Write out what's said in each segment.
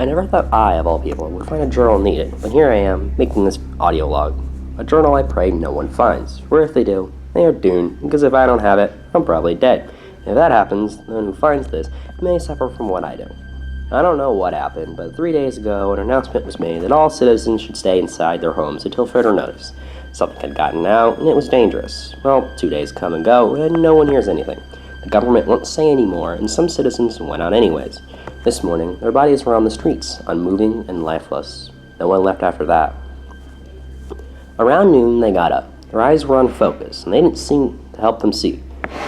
I never thought I, of all people, would find a journal needed, but here I am, making this audio log. A journal I pray no one finds, for if they do, they are doomed, because if I don't have it, I'm probably dead. If that happens, the one who finds this may suffer from what I do. I don't know what happened, but 3 days ago an announcement was made that all citizens should stay inside their homes until further notice. Something had gotten out, and it was dangerous. Well, 2 days come and go, and no one hears anything. The government won't say any more, and some citizens went out anyways. This morning, their bodies were on the streets, unmoving and lifeless. No one left after that. Around noon, they got up. Their eyes were unfocused, and they didn't seem to help them see.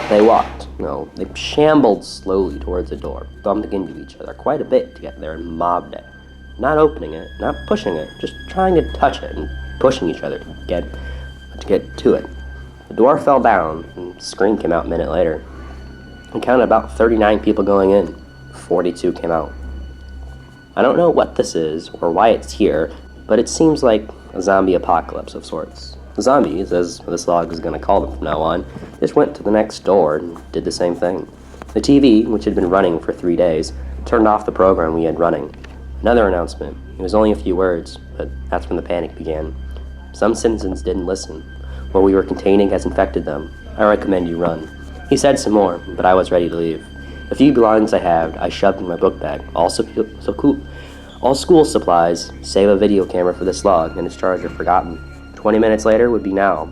They walked. No, they shambled slowly towards the door, bumping into each other quite a bit to get there and mobbed it. Not opening it, not pushing it, just trying to touch it and pushing each other to get to it. The door fell down, and a scream came out a minute later. I counted about 39 people going in. 42 came out. I don't know what this is or why it's here, but it seems like a zombie apocalypse of sorts. The zombies, as this log is going to call them from now on, just went to the next door and did the same thing. The TV, which had been running for 3 days, turned off the program we had running. Another announcement. It was only a few words, but that's when the panic began. Some citizens didn't listen. What we were containing has infected them. I recommend you run. He said some more, but I was ready to leave. The few belongings I had, I shoved in my book bag. All school supplies, save a video camera for this log, and its charger forgotten. 20 minutes later would be now.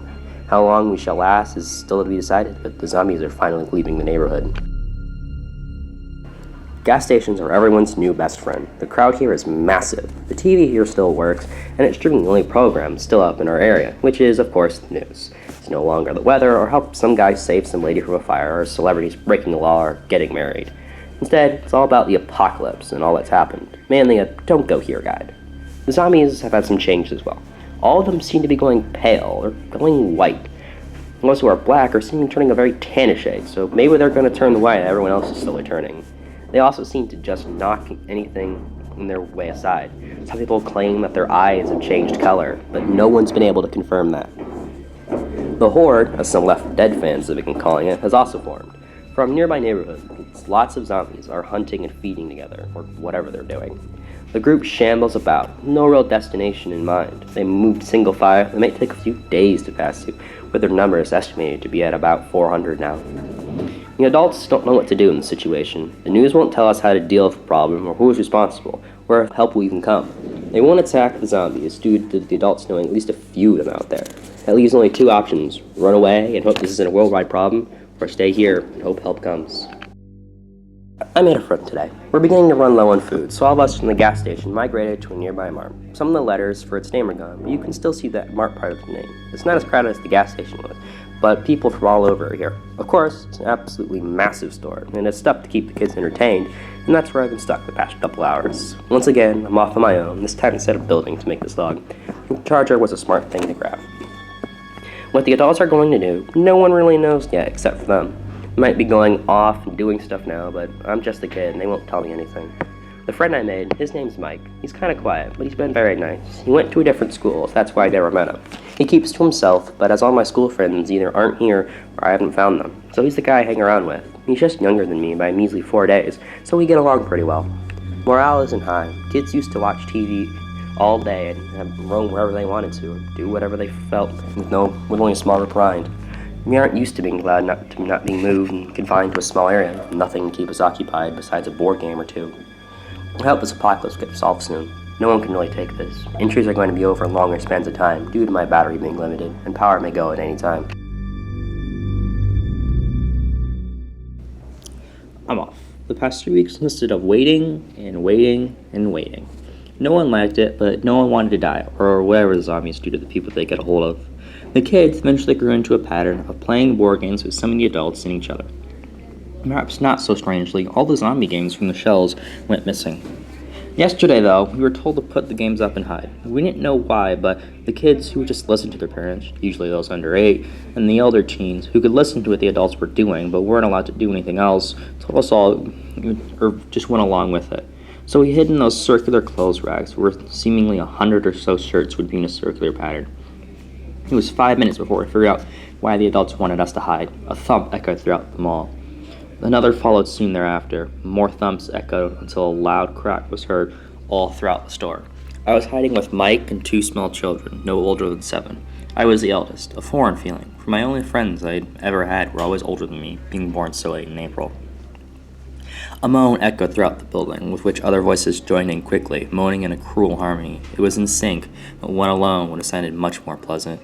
How long we shall last is still to be decided, but the zombies are finally leaving the neighborhood. Gas stations are everyone's new best friend. The crowd here is massive. The TV here still works, and it's streaming the only program still up in our area, which is, of course, the news. It's no longer the weather, or help some guy save some lady from a fire, or celebrities breaking the law, or getting married. Instead, it's all about the apocalypse and all that's happened. Mainly a don't go here guide. The zombies have had some changes as well. All of them seem to be going pale, or going white. Those who are black are seeming turning a very tannish shade, so maybe they're going to turn the white and everyone else is slowly turning. They also seem to just knock anything in their way aside. Some people claim that their eyes have changed color, but no one's been able to confirm that. The Horde, as some Left 4 Dead fans have been calling it, has also formed. From nearby neighborhoods, lots of zombies are hunting and feeding together, or whatever they're doing. The group shambles about, no real destination in mind. They moved single file. It may take a few days to pass through, with their numbers estimated to be at about 400 now. The adults don't know what to do in the situation. The news won't tell us how to deal with the problem or who is responsible, or if help will even come. They won't attack the zombies due to the adults knowing at least a few of them out there. That leaves only two options: run away and hope this isn't a worldwide problem, or stay here and hope help comes. I made a friend today. We're beginning to run low on food, so all of us from the gas station migrated to a nearby mart. Some of the letters for its name are gone, but you can still see that mart part of the name. It's not as crowded as the gas station was, but people from all over are here. Of course, it's an absolutely massive store, and it's stuff to keep the kids entertained, and that's where I've been stuck the past couple hours. Once again, I'm off on my own, this time instead of building to make this log. The charger was a smart thing to grab. What the adults are going to do, no one really knows yet except for them. Might be going off and doing stuff now, but I'm just a kid and they won't tell me anything. The friend I made, his name's Mike. He's kind of quiet, but he's been very nice. He went to a different school, so that's why I never met him. He keeps to himself, but as all my school friends either aren't here or I haven't found them. So he's the guy I hang around with. He's just younger than me by a measly 4 days, so we get along pretty well. Morale isn't high. Kids used to watch TV all day and roam wherever they wanted to, do whatever they felt, with only a small group around. We aren't used to being glad not being moved and confined to a small area, nothing to keep us occupied besides a board game or two. I hope this apocalypse gets solved soon. No one can really take this. Entries are going to be over longer spans of time due to my battery being limited, and power may go at any time. I'm off. The past 3 weeks consisted of waiting and waiting and waiting. No one liked it, but no one wanted to die, or whatever the zombies do to the people they get a hold of. The kids eventually grew into a pattern of playing board games with some of the adults and each other. Perhaps not so strangely, all the zombie games from the shelves went missing. Yesterday, though, we were told to put the games up and hide. We didn't know why, but the kids who would just listen to their parents, usually those under 8, and the elder teens who could listen to what the adults were doing but weren't allowed to do anything else, told us all, or just went along with it. So we hid in those circular clothes racks where seemingly 100 or so shirts would be in a circular pattern. It was 5 minutes before we figured out why the adults wanted us to hide. A thump echoed throughout the mall. Another followed soon thereafter. More thumps echoed until a loud crack was heard all throughout the store. I was hiding with Mike and 2 small children, no older than 7. I was the eldest, a foreign feeling, for my only friends I'd ever had were always older than me, being born so late in April. A moan echoed throughout the building, with which other voices joined in quickly, moaning in a cruel harmony. It was in sync, but one alone would have sounded much more pleasant.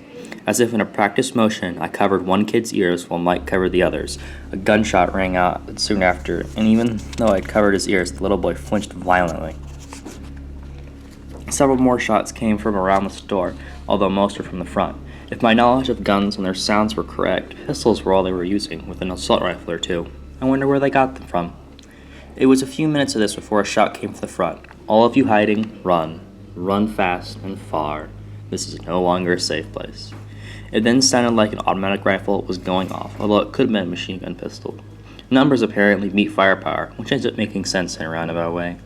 As if in a practiced motion, I covered one kid's ears while Mike covered the others. A gunshot rang out soon after, and even though I'd covered his ears, the little boy flinched violently. Several more shots came from around the store, although most were from the front. If my knowledge of guns and their sounds were correct, pistols were all they were using, with an assault rifle or 2. I wonder where they got them from. It was a few minutes of this before a shot came from the front. All of you hiding, run. Run fast and far. This is no longer a safe place. It then sounded like an automatic rifle was going off, although it could have been a machine gun pistol. Numbers apparently beat firepower, which ends up making sense in a roundabout way.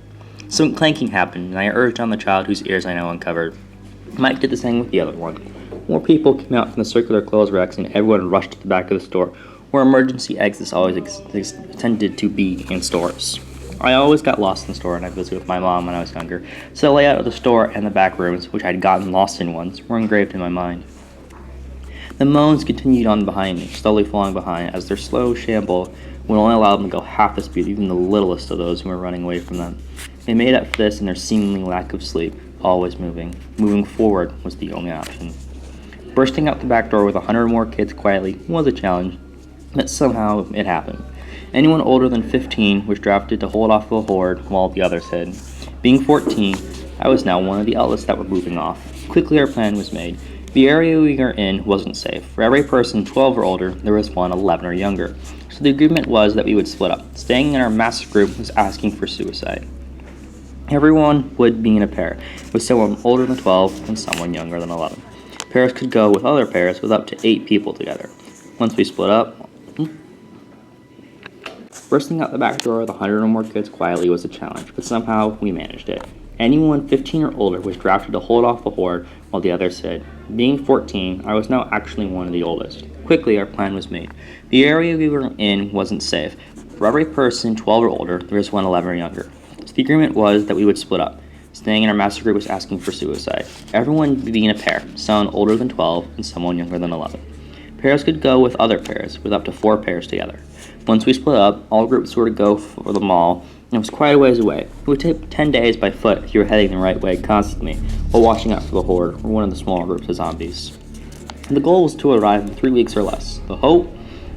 Some clanking happened, and I urged on the child whose ears I now uncovered. Mike did the same with the other one. More people came out from the circular clothes racks, and everyone rushed to the back of the store, where emergency exits always tended to be in stores. I always got lost in the store, and I visited with my mom when I was younger, so the layout of the store and the back rooms, which I had gotten lost in once, were engraved in my mind. The moans continued on behind me, slowly falling behind, as their slow shamble would only allow them to go half the speed of even the littlest of those who were running away from them. They made up for this in their seeming lack of sleep, always moving. Moving forward was the only option. Bursting out the back door with 100 more kids quietly was a challenge, but somehow it happened. Anyone older than 15 was drafted to hold off the horde while the others hid. Being 14, I was now one of the eldest that were moving off. Quickly our plan was made. The area we were in wasn't safe. For every person 12 or older, there was one 11 or younger. So the agreement was that we would split up. Staying in our massive group was asking for suicide. Everyone would be in a pair, with someone older than 12 and someone younger than 11. Pairs could go with other pairs with up to 8 people together. Once we split up, bursting out the back door with 100 or more kids quietly was a challenge, but somehow we managed it. Anyone 15 or older was drafted to hold off the horde while the others hid. Being 14, I was now actually one of the oldest. Quickly, our plan was made. The area we were in wasn't safe. For every person 12 or older, there was one 11 or younger. So the agreement was that we would split up. Staying in our master group was asking for suicide. Everyone would be in a pair, someone older than 12 and someone younger than 11. Pairs could go with other pairs, with up to 4 pairs together. Once we split up, all groups were to go for the mall, and it was quite a ways away. It would take 10 days by foot if you were heading the right way constantly, while watching out for the horde or one of the smaller groups of zombies. The goal was to arrive in 3 weeks or less. The hope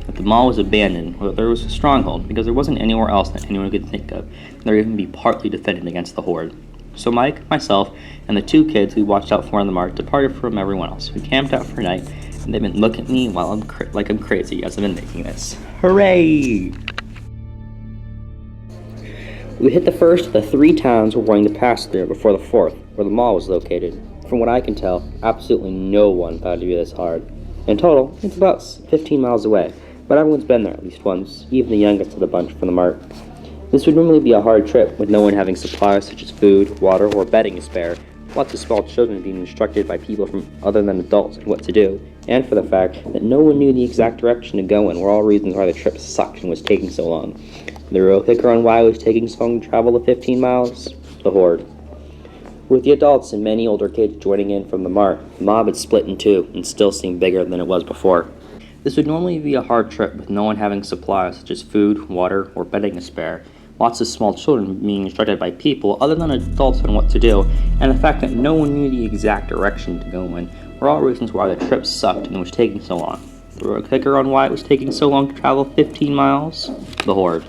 that the mall was abandoned, or that there was a stronghold, because there wasn't anywhere else that anyone could think of, and there even be partly defended against the horde. So Mike, myself, and the 2 kids we watched out for on the march departed from everyone else. We camped out for a night, and they've been looking at me while I'm crazy as I've been making this. Hooray! We hit the first of the 3 towns we're going to pass through before the 4th, where the mall was located. From what I can tell, absolutely no one thought it would be this hard. In total, it's about 15 miles away, but everyone's been there at least once, even the youngest of the bunch from the mart. This would normally be a hard trip, with no one having supplies such as food, water, or bedding to spare, lots of small children being instructed by people from other than adults on what to do, and for the fact that no one knew the exact direction to go in were all reasons why the trip sucked and was taking so long. The real kicker on why it was taking so long to travel the 15 miles? The horde. With the adults and many older kids joining in from the mart, the mob had split in 2 and still seemed bigger than it was before. This would normally be a hard trip with no one having supplies such as food, water, or bedding to spare, lots of small children being instructed by people other than adults on what to do, and the fact that no one knew the exact direction to go in were all reasons why the trip sucked and was taking so long. The real kicker on why it was taking so long to travel 15 miles? The horde.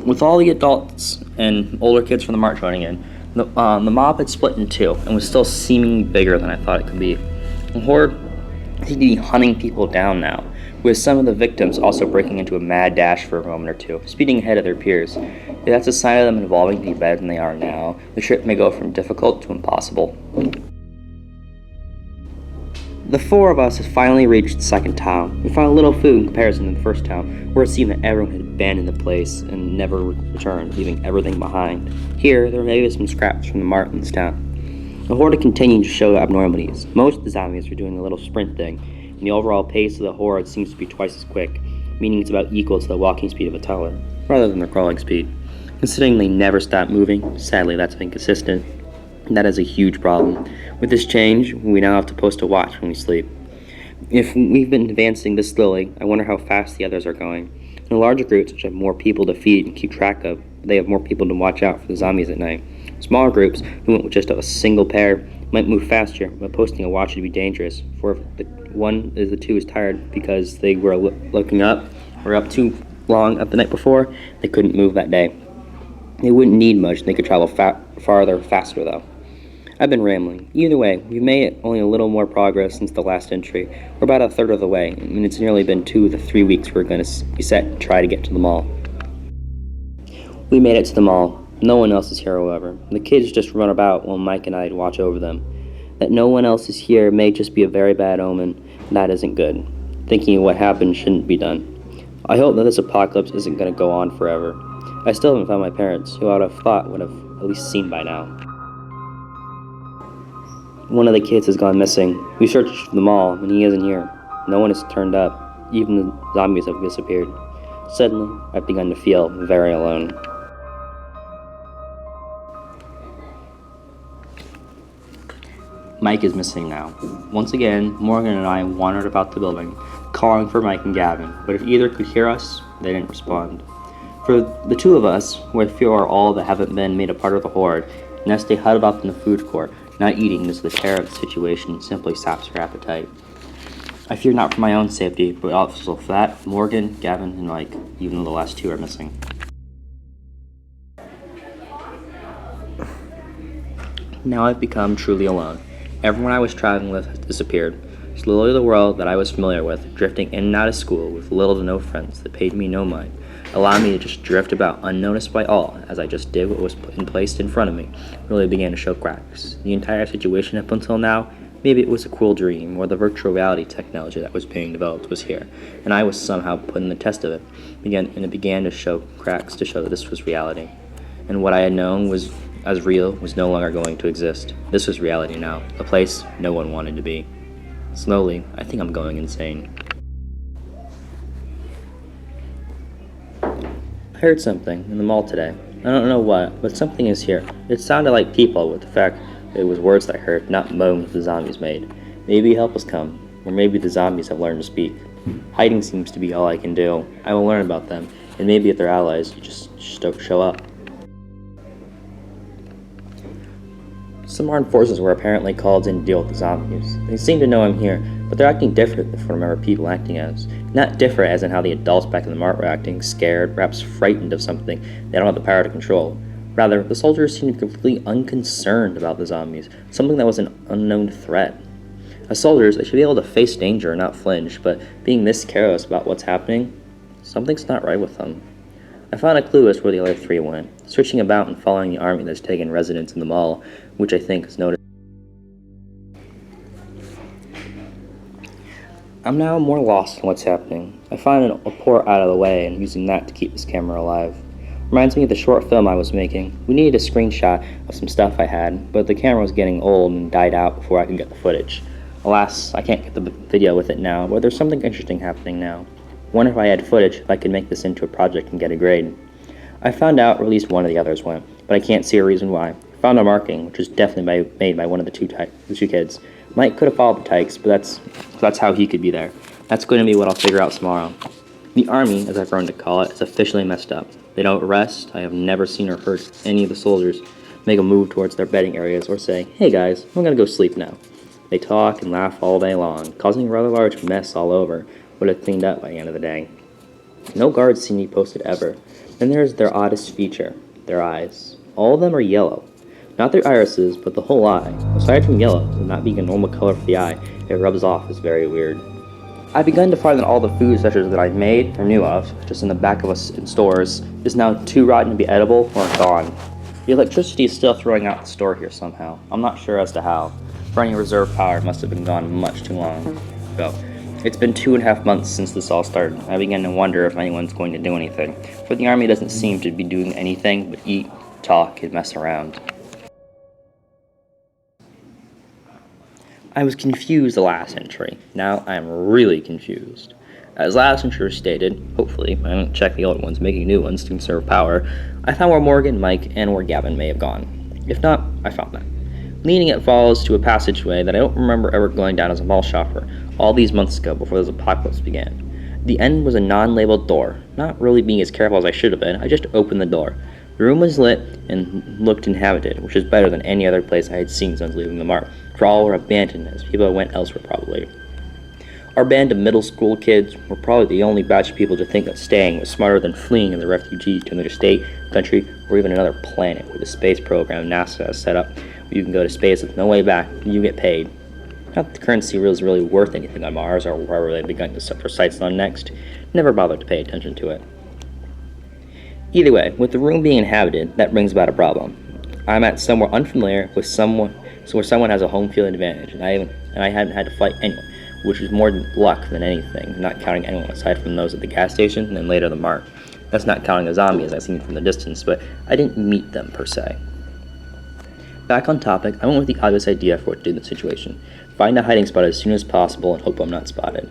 With all the adults and older kids from the mart joining in, the mob had split in 2 and was still seeming bigger than I thought it could be. The horde seemed to be hunting people down now, with some of the victims also breaking into a mad dash for a moment or 2, speeding ahead of their peers. If that's a sign of them evolving to be better than they are now, the trip may go from difficult to impossible. The 4 of us had finally reached the second town. We found a little food in comparison to the first town, where it seemed that everyone had abandoned the place and never returned, leaving everything behind. Here, there may be some scraps from the mart in this town. The horde continued to show abnormalities. Most of the zombies were doing a little sprint thing, and the overall pace of the horde seems to be twice as quick, meaning it's about equal to the walking speed of a toddler, rather than their crawling speed. Considering they never stop moving, sadly that's been consistent. That is a huge problem. With this change, we now have to post a watch when we sleep. If we've been advancing this slowly, I wonder how fast the others are going. In larger groups, which have more people to feed and keep track of, they have more people to watch out for the zombies at night. Smaller groups, who went with just a single pair, might move faster, but posting a watch would be dangerous, for if the two is tired because they were looking up or up too long up the night before, they couldn't move that day. They wouldn't need much, and they could travel farther faster though. I've been rambling. Either way, we've made only a little more progress since the last entry. We're about a third of the way, and it's nearly been 2 of the 3 weeks we're going to be set to try to get to the mall. We made it to the mall. No one else is here, however. The kids just run about while Mike and I watch over them. That no one else is here may just be a very bad omen. That isn't good. Thinking of what happened shouldn't be done. I hope that this apocalypse isn't going to go on forever. I still haven't found my parents, who I would have thought would have at least seen by now. One of the kids has gone missing. We searched the mall, and he isn't here. No one has turned up. Even the zombies have disappeared. Suddenly, I've begun to feel very alone. Mike is missing now. Once again, Morgan and I wandered about the building, calling for Mike and Gavin, but if either could hear us, they didn't respond. For the two of us, who I feel are all that haven't been made a part of the horde, now stay huddled up in the food court, not eating as the terror of the situation simply saps your appetite. I fear not for my own safety, but also for that, Morgan, Gavin, and Mike, even though the last two are missing. Now I've become truly alone. Everyone I was traveling with has disappeared. Slowly the world that I was familiar with, drifting in and out of school with little to no friends that paid me no mind, allowed me to just drift about unnoticed by all as I just did what was placed in front of me, really began to show cracks. The entire situation up until now, maybe it was a cruel dream, or the virtual reality technology that was being developed was here, and I was somehow put in the test of it, and it began to show cracks to show that this was reality. And what I had known was as real was no longer going to exist. This was reality now, a place no one wanted to be. Slowly, I think I'm going insane. I heard something in the mall today. I don't know what, but something is here. It sounded like people, with the fact that it was words that I heard, not moans the zombies made. Maybe help has come, or maybe the zombies have learned to speak. Hiding seems to be all I can do. I will learn about them, and maybe if they're allies, you just show up. Some armed forces were apparently called in to deal with the zombies. They seem to know I'm here, but they're acting different than what I remember people acting as. Not different as in how the adults back in the mart were acting, scared, perhaps frightened of something they don't have the power to control. Rather, the soldiers seemed completely unconcerned about the zombies, something that was an unknown threat. As soldiers, they should be able to face danger and not flinch, but being this careless about what's happening, something's not right with them. I found a clue as to where the other three went, switching about and following the army that's taken residence in the mall, which I think is noticed. I'm now more lost in what's happening. I find a port out of the way and using that to keep this camera alive. Reminds me of the short film I was making. We needed a screenshot of some stuff I had, but the camera was getting old and died out before I could get the footage. Alas, I can't get the video with it now, but there's something interesting happening now. Wonder if I had footage, if I could make this into a project and get a grade. I found out where at least one of the others went, but I can't see a reason why. I found a marking, which was definitely made by one of the two kids. Mike could have followed the tykes, but that's how he could be there. That's going to be what I'll figure out tomorrow. The army, as I've grown to call it, is officially messed up. They don't rest. I have never seen or heard any of the soldiers make a move towards their bedding areas or say, "Hey guys, I'm going to go sleep now." They talk and laugh all day long, causing a rather large mess all over, would have cleaned up by the end of the day. No guards seem to be posted ever. Then there's their oddest feature, their eyes. All of them are yellow. Not their irises, but the whole eye. Aside from yellow, not being a normal color for the eye, it rubs off as very weird. I've begun to find that all the food such as that I've made, or knew of, just in the back of us in stores, is now too rotten to be edible or gone. The electricity is still throwing out the store here somehow. I'm not sure as to how. For any reserve power must have been gone much too long ago. It's been 2.5 months since this all started. I began to wonder if anyone's going to do anything, for the army doesn't seem to be doing anything but eat, talk, and mess around. I was confused the last entry. Now I am really confused. As last intruder stated, hopefully, I didn't check the old ones, making new ones to conserve power, I found where Morgan, Mike, and where Gavin may have gone. If not, I found them. Leading it follows to a passageway that I don't remember ever going down as a mall shopper, all these months ago before this apocalypse began. The end was a non-labeled door. Not really being as careful as I should have been, I just opened the door. The room was lit and looked inhabited, which is better than any other place I had seen since leaving the Mart, for all were abandoned as people went elsewhere probably. Our band of middle school kids were probably the only batch of people to think that staying was smarter than fleeing as a refugee to another state, country, or even another planet with the space program NASA has set up where you can go to space with no way back and you get paid. Not that the currency is really worth anything on Mars or wherever they've begun to set for sites on next. Never bothered to pay attention to it. Either way, with the room being inhabited, that brings about a problem. I'm at somewhere unfamiliar with someone, so where someone has a home field advantage, and I hadn't had to fight anyone, which was more luck than anything, not counting anyone aside from those at the gas station and then later the Mart. That's not counting the zombies I've seen from the distance, but I didn't meet them per se. Back on topic, I went with the obvious idea for what to do in the situation. Find a hiding spot as soon as possible and hope I'm not spotted.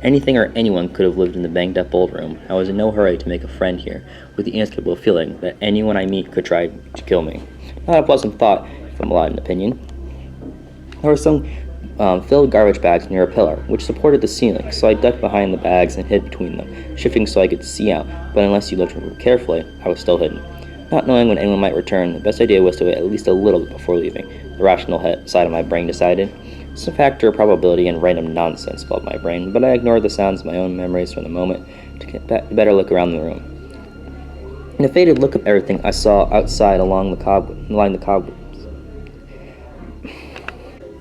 Anything or anyone could have lived in the banged-up old room. I was in no hurry to make a friend here, with the inescapable feeling that anyone I meet could try to kill me. Not a pleasant thought, if I'm allowed an opinion. There were some filled garbage bags near a pillar, which supported the ceiling, so I ducked behind the bags and hid between them, shifting so I could see out, but unless you looked carefully, I was still hidden. Not knowing when anyone might return, the best idea was to wait at least a little bit before leaving, the rational side of my brain decided. Some factor of probability and random nonsense filled my brain, but I ignored the sounds of my own memories for the moment to get a better look around the room. In a faded look of everything I saw outside along the cobwebs.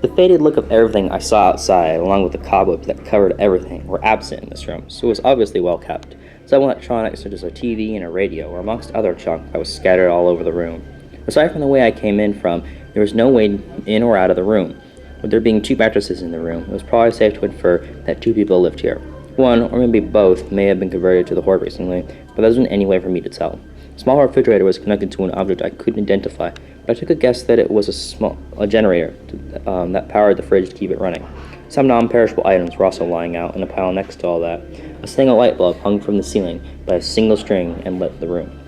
The faded look of everything I saw outside, along with the cobwebs that covered everything, were absent in this room, so it was obviously well kept. Some electronics such as a TV and a radio, or amongst other junk that was scattered all over the room. Aside from the way I came in from, there was no way in or out of the room. With there being 2 mattresses in the room, it was probably safe to infer that 2 people lived here. One, or maybe both, may have been converted to the Horde recently, but there wasn't any way for me to tell. A small refrigerator was connected to an object I couldn't identify, but I took a guess that it was a generator that powered the fridge to keep it running. Some non-perishable items were also lying out in a pile next to all that. A single light bulb hung from the ceiling by a single string and lit the room.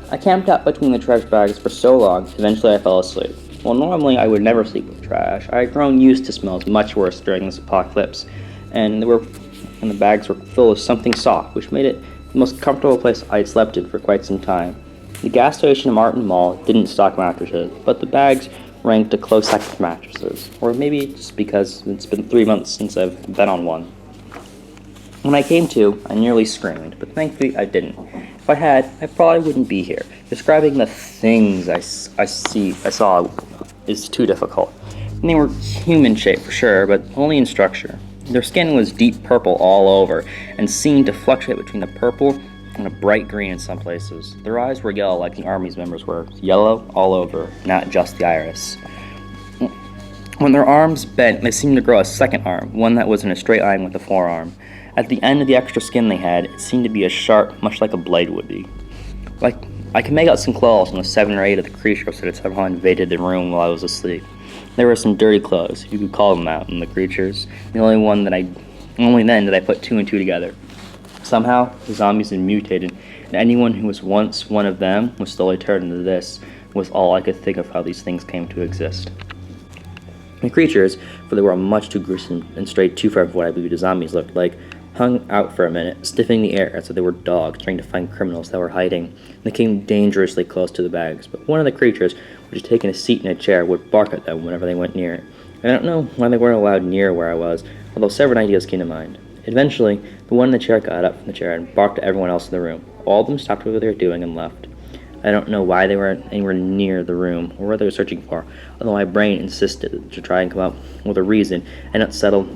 I camped out between the trash bags for so long, eventually I fell asleep. While normally I would never sleep with trash, I had grown used to smells much worse during this apocalypse, and the bags were full of something soft, which made it the most comfortable place I'd slept in for quite some time. The gas station and Martin Mall didn't stock mattresses, but the bags ranked a close second to mattresses, or maybe just because it's been 3 months since I've been on one. When I came to, I nearly screamed, but thankfully I didn't. If I had, I probably wouldn't be here. Describing the things I saw is too difficult. And they were human-shaped for sure, but only in structure. Their skin was deep purple all over, and seemed to fluctuate between a purple and a bright green in some places. Their eyes were yellow like the Army's members were, yellow all over, not just the iris. When their arms bent, they seemed to grow a second arm, one that was in a straight line with the forearm. At the end of the extra skin they had, it seemed to be as sharp, much like a blade would be. Like, I could make out some claws on the 7 or 8 of the creatures that had somehow invaded the room while I was asleep. There were some dirty clothes, you could call them that, in the creatures. Only then did I put 2 and 2 together. Somehow, the zombies had mutated, and anyone who was once one of them was slowly turned into this, was all I could think of how these things came to exist. The creatures, for they were much too gruesome and strayed too far from what I believed the zombies looked like, hung out for a minute, sniffing the air as if they were dogs trying to find criminals that were hiding. They came dangerously close to the bags, but one of the creatures, which had taken a seat in a chair, would bark at them whenever they went near it. I don't know why they weren't allowed near where I was, although several ideas came to mind. Eventually, the one in the chair got up from the chair and barked at everyone else in the room. All of them stopped what they were doing and left. I don't know why they weren't anywhere near the room, or what they were searching for, although my brain insisted to try and come up with a reason, and not settle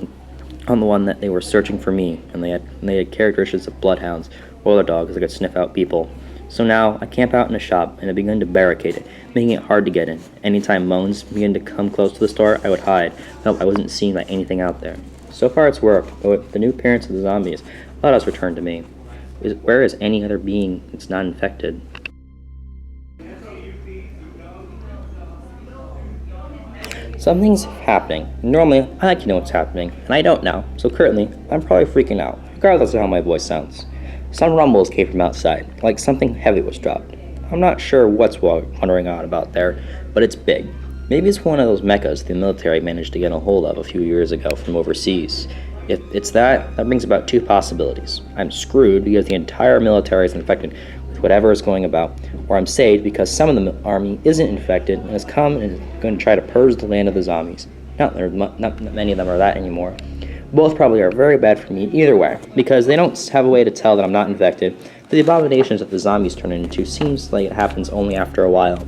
on the one that they were searching for me, and they had characteristics of bloodhounds or other dogs that could sniff out people. So now I camp out in a shop, and I begun to barricade it, making it hard to get in. Anytime moans began to come close to the store, I would hide, hope I wasn't seen by anything out there. So far it's worked, but with the new appearance of the zombies, let us return to me. Where is any other being that's not infected? Something's happening. Normally, I like to know what's happening, and I don't now, so currently, I'm probably freaking out. regardless of how my voice sounds. Some rumbles came from outside, like something heavy was dropped. I'm not sure what's wandering on about there, but it's big. Maybe it's one of those mechas the military managed to get a hold of a few years ago from overseas. If it's that brings about two possibilities. I'm screwed because the entire military is infected with whatever is going about, or I'm saved because some of the army isn't infected and has come and is going to try to purge the land of the zombies. Not many of them are that anymore. Both probably are very bad for me either way, because they don't have a way to tell that I'm not infected, but the abominations that the zombies turn into seems like it happens only after a while.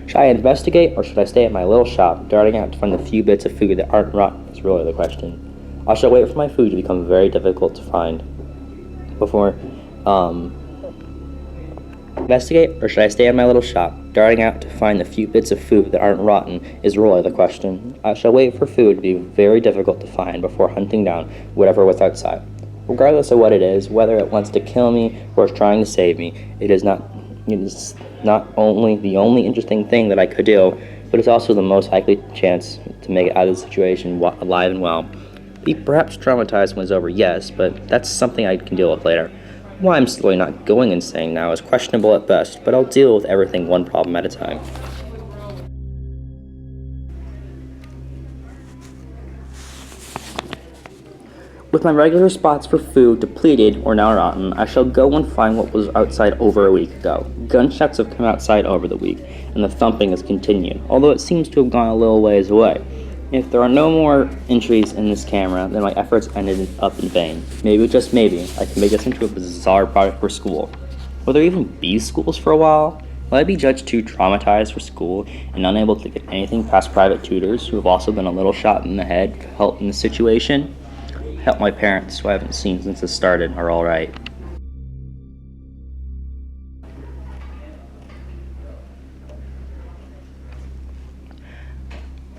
Should I investigate, or should I stay at my little shop, darting out to find the few bits of food that aren't rotten is really the question. I shall wait for my food to become very difficult to find before, investigate, or should I stay at my little shop, darting out to find the few bits of food that aren't rotten is really the question. I shall wait for food to be very difficult to find before hunting down whatever was outside. Regardless of what it is, whether it wants to kill me or is trying to save me, it is not only the only interesting thing that I could do, but it's also the most likely chance to make it out of the situation alive and well. Be perhaps traumatized when it's over, yes, but that's something I can deal with later. Why I'm slowly not going insane now is questionable at best, but I'll deal with everything one problem at a time. With my regular spots for food depleted or now rotten, I shall go and find what was outside over a week ago. Gunshots have come outside over the week, and the thumping has continued, although it seems to have gone a little ways away. If there are no more entries in this camera, then my efforts ended up in vain. Maybe, just maybe, I can make this into a bizarre project for school. Will there even be schools for a while? Will I be judged too traumatized for school and unable to get anything past private tutors who have also been a little shot in the head to help in the situation? Help my parents, who I haven't seen since it started, are alright.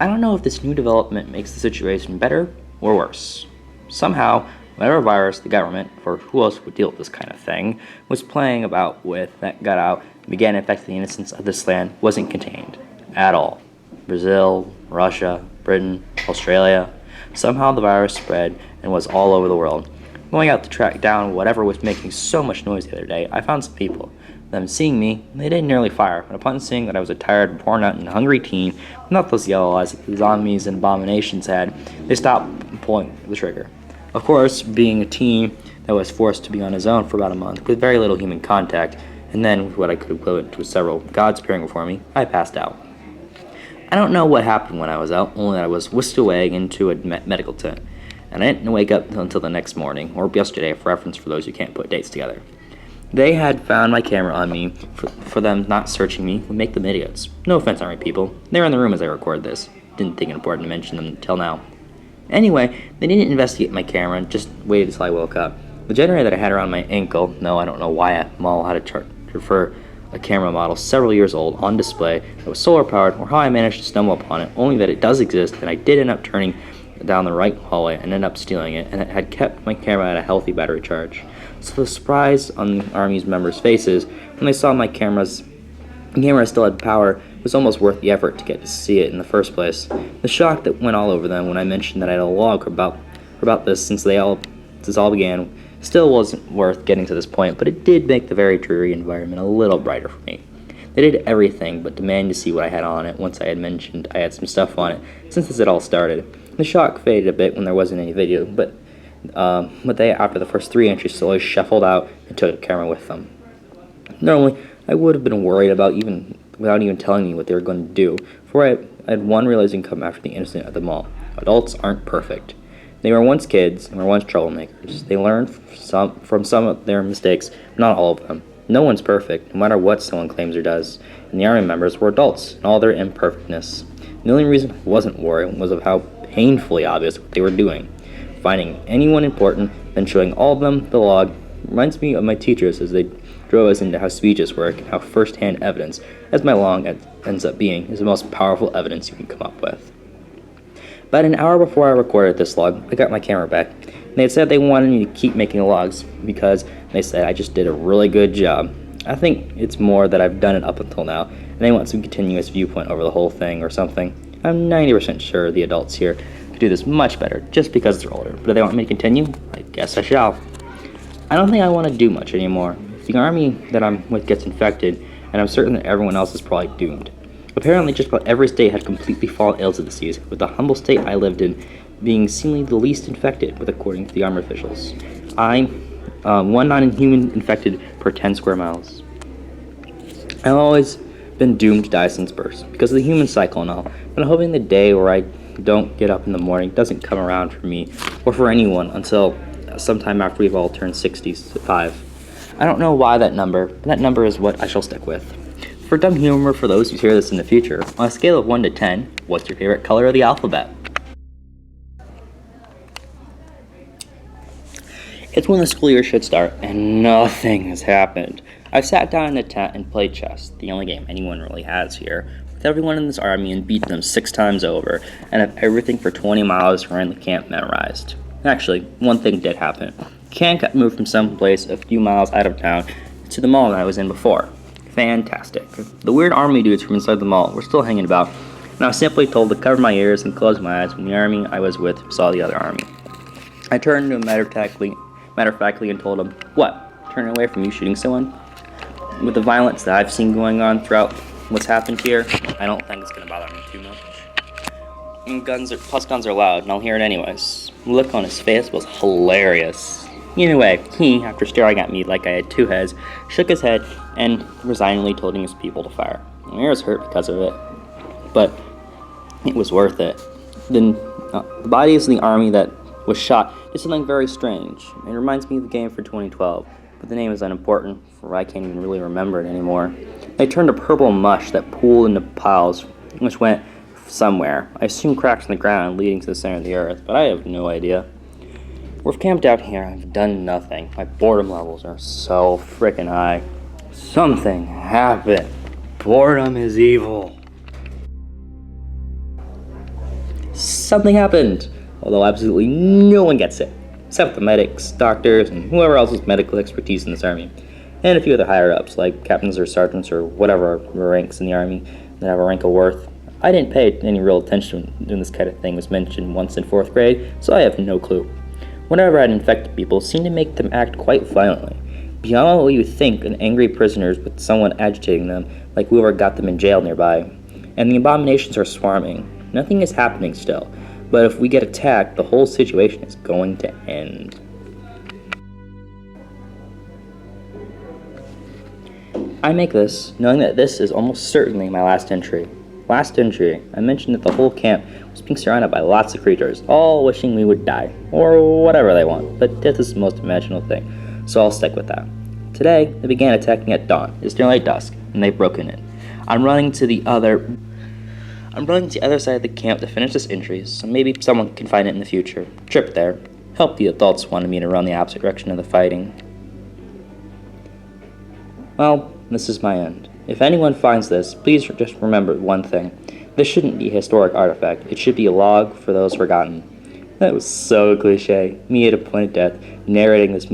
I don't know if this new development makes the situation better or worse. Somehow, whatever virus the government, or who else would deal with this kind of thing, was playing about with that got out and began infecting the innocents of this land wasn't contained. At all. Brazil, Russia, Britain, Australia. Somehow the virus spread and was all over the world. Going out to track down whatever was making so much noise the other day, I found some people. Them seeing me, they didn't nearly fire, but upon seeing that I was a tired, worn-out, and hungry teen, not those yellow eyes that the zombies and abominations had, they stopped pulling the trigger. Of course, being a teen that was forced to be on his own for about a month, with very little human contact, and then with what I could equivalent to several gods appearing before me, I passed out. I don't know what happened when I was out, only that I was whisked away into a medical tent, and I didn't wake up until the next morning, or yesterday for reference for those who can't put dates together. They had found my camera on me. For them not searching me would make them idiots. No offense, Army people. They were in the room as I recorded this. Didn't think it important to mention them until now. Anyway, they didn't investigate my camera and just waited until I woke up. The generator that I had around my ankle, no, I don't know why a mall had a chart for a camera model several years old on display that was solar powered, or how I managed to stumble upon it, only that it does exist, and I did end up turning down the right hallway and ended up stealing it, and it had kept my camera at a healthy battery charge. So the surprise on the Army's members' faces when they saw my camera still had power was almost worth the effort to get to see it in the first place. The shock that went all over them when I mentioned that I had a log about this since all began still wasn't worth getting to this point, but it did make the very dreary environment a little brighter for me. They did everything but demand to see what I had on it once I had mentioned I had some stuff on it since this had all started. The shock faded a bit when there wasn't any video, but they, after the first 3 entries, slowly shuffled out and took the camera with them. Normally, I would have been worried without even telling me what they were going to do, for I had one realizing come after the incident at the mall. Adults aren't perfect. They were once kids and were once troublemakers. They learned from some of their mistakes, not all of them. No one's perfect, no matter what someone claims or does, and the Army members were adults in all their imperfectness. The only reason I wasn't worried was of how painfully obvious what they were doing. Finding anyone important, then showing all of them the log, reminds me of my teachers as they drove us into how speeches work and how first-hand evidence, as my log ends up being, is the most powerful evidence you can come up with. About an hour before I recorded this log, I got my camera back, and they had said they wanted me to keep making the logs because they said I just did a really good job. I think it's more that I've done it up until now, and they want some continuous viewpoint over the whole thing or something. I'm 90% sure the adults here could do this much better just because they're older, but if they want me to continue, I guess I shall. I don't think I want to do much anymore. If the army that I'm with gets infected, and I'm certain that everyone else is probably doomed. Apparently, just about every state had completely fallen ill to the disease, with the humble state I lived in being seemingly the least infected, with according to the army officials. One non-human infected per 10 square miles. I've always been doomed to die since birth, because of the human cycle and all, but I'm hoping the day where I don't get up in the morning doesn't come around for me, or for anyone, until sometime after we've all turned 65. I don't know why that number, but that number is what I shall stick with. For dumb humor for those who hear this in the future, on a scale of 1 to 10, what's your favorite color of the alphabet? It's when the school year should start, and nothing has happened. I've sat down in a tent and played chess, the only game anyone really has here, with everyone in this army and beaten them 6 times over, and have everything for 20 miles around the camp memorized. Actually, one thing did happen. Camp got moved from someplace a few miles out of town to the mall that I was in before. Fantastic. The weird army dudes from inside the mall were still hanging about, and I was simply told to cover my ears and close my eyes when the army I was with saw the other army. I turned to him matter-of-factly and told him, "What? Turning away from you shooting someone?" With the violence that I've seen going on throughout what's happened here, I don't think it's going to bother me too much. And guns are loud, and I'll hear it anyways. The look on his face was hilarious. Anyway, he, after staring at me like I had 2 heads, shook his head and resignedly told his people to fire. My ears hurt because of it, but it was worth it. Then the bodies of the army that was shot did something very strange. It reminds me of the game for 2012, but the name is unimportant, for I can't even really remember it anymore. They turned to purple mush that pooled into piles, which went somewhere. I assume cracks in the ground leading to the center of the earth, but I have no idea. We're camped out here. I've done nothing. My boredom levels are so frickin' high. Something happened. Boredom is evil. Something happened, although absolutely no one gets it, except the medics, doctors, and whoever else with medical expertise in this army, and a few other higher-ups, like captains or sergeants or whatever ranks in the army that have a rank of worth. I didn't pay any real attention when this kind of thing was mentioned once in 4th grade, so I have no clue. Whenever I'd infected people, seemed to make them act quite violently, beyond what you would think an angry prisoners with someone agitating them, like whoever got them in jail nearby. And the abominations are swarming. Nothing is happening still, but if we get attacked, the whole situation is going to end. I make this, knowing that this is almost certainly my last entry. Last entry, I mentioned that the whole camp was being surrounded by lots of creatures, all wishing we would die, or whatever they want, but death is the most imaginable thing, so I'll stick with that. Today, they began attacking at dawn. It's nearly dusk, and they've broken in. I'm running to the other side of the camp to finish this entry, so maybe someone can find it in the future. Trip there. Help the adults wanted me to run the opposite direction of the fighting. Well, this is my end. If anyone finds this, please just remember one thing. This shouldn't be a historic artifact. It should be a log for those forgotten. That was so cliche. Me at a point of death, narrating this